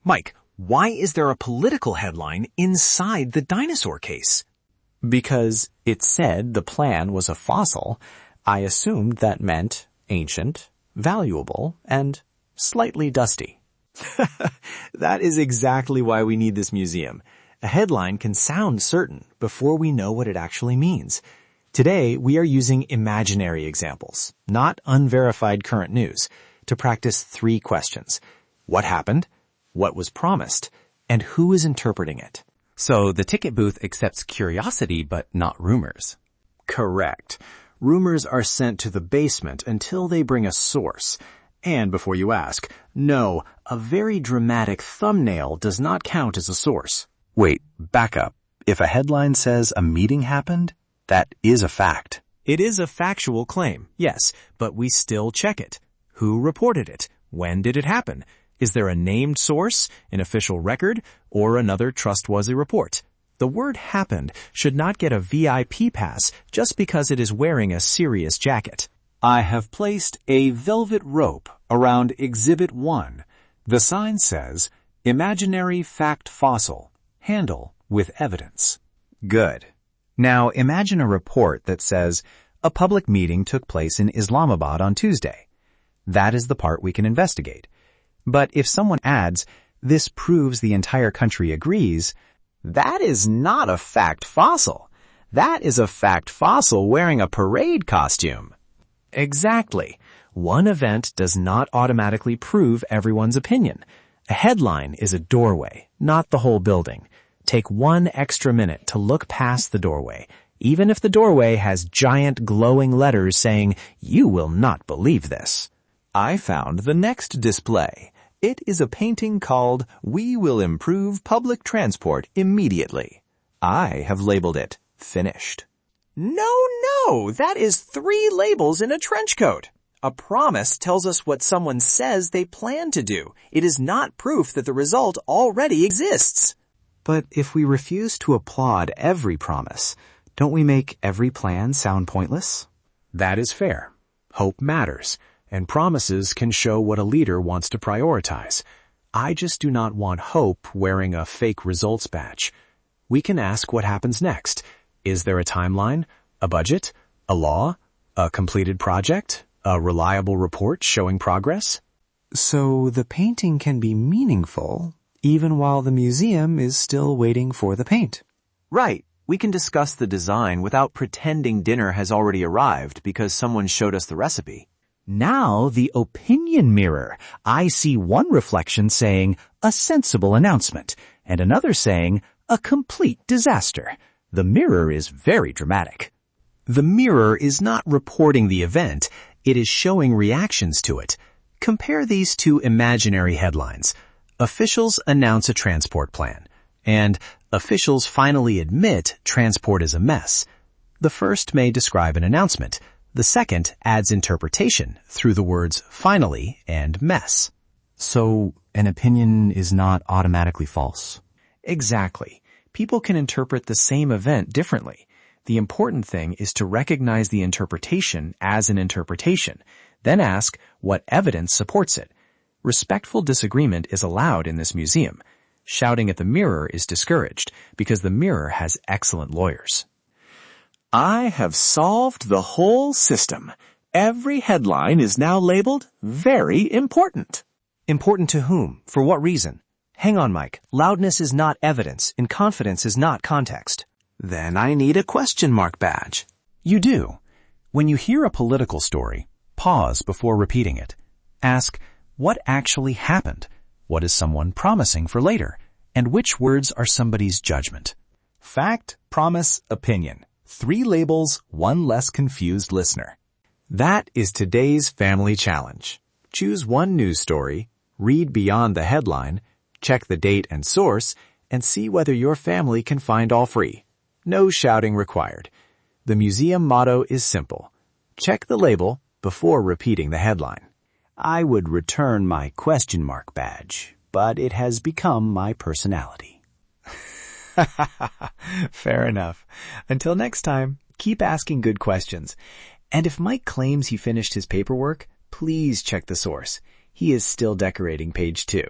Mike, why is there a political headline inside the dinosaur case? Because it said the plan was a fossil, I assumed that meant ancient, valuable, and slightly dusty. That is exactly why we need this museum. A headline can sound certain before we know what it actually means. Today, we are using imaginary examples, not unverified current news, to practice 3 questions. What happened? What was promised? And who is interpreting it? So the ticket booth accepts curiosity but not rumors. Correct. Rumors are sent to the basement until they bring a source. And before you ask, no, a very dramatic thumbnail does not count as a source. Wait, back up. If a headline says a meeting happened, that is a fact. It is a factual claim, yes, but we still check it. Who reported it? When did it happen? Is there a named source, an official record, or another trustworthy report? The word happened should not get a VIP pass just because it is wearing a serious jacket. I have placed a velvet rope around Exhibit 1. The sign says, Imaginary Fact Fossil. Handle with evidence. Good. Now imagine a report that says, a public meeting took place in Islamabad on Tuesday. That is the part we can investigate. But if someone adds, this proves the entire country agrees, that is not a fact fossil. That is a fact fossil wearing a parade costume. Exactly. One event does not automatically prove everyone's opinion. A headline is a doorway, not the whole building. Take 1 extra minute to look past the doorway, even if the doorway has giant glowing letters saying, you will not believe this. I found the next display. It is a painting called We Will Improve Public Transport Immediately. I have labeled it Finished. No, that is 3 labels in a trench coat. A promise tells us what someone says they plan to do. It is not proof that the result already exists. But if we refuse to applaud every promise, don't we make every plan sound pointless? That is fair. Hope matters, and promises can show what a leader wants to prioritize. I just do not want hope wearing a fake results badge. We can ask what happens next. Is there a timeline, a budget, a law, a completed project, a reliable report showing progress? So the painting can be meaningful, even while the museum is still waiting for the paint. Right. We can discuss the design without pretending dinner has already arrived because someone showed us the recipe. Now the opinion mirror. I see one reflection saying, a sensible announcement, and another saying, a complete disaster. The mirror is very dramatic. The mirror is not reporting the event, it is showing reactions to it. Compare these 2 imaginary headlines. Officials announce a transport plan, and officials finally admit transport is a mess. The first may describe an announcement. The second adds interpretation through the words finally and mess. So an opinion is not automatically false? Exactly. People can interpret the same event differently. The important thing is to recognize the interpretation as an interpretation, then ask what evidence supports it. Respectful disagreement is allowed in this museum. Shouting at the mirror is discouraged because the mirror has excellent lawyers. I have solved the whole system. Every headline is now labeled very important. Important to whom? For what reason? Hang on, Mike. Loudness is not evidence, and confidence is not context. Then I need a question mark badge. You do. When you hear a political story, pause before repeating it. Ask, what actually happened? What is someone promising for later? And which words are somebody's judgment? Fact, promise, opinion. 3 labels, 1 less confused listener. That is today's family challenge. Choose 1 news story, read beyond the headline, check the date and source, and see whether your family can find all 3. No shouting required. The museum motto is simple. Check the label before repeating the headline. I would return my question mark badge, but it has become my personality. Fair enough. Until next time, keep asking good questions. And if Mike claims he finished his paperwork, please check the source. He is still decorating page 2.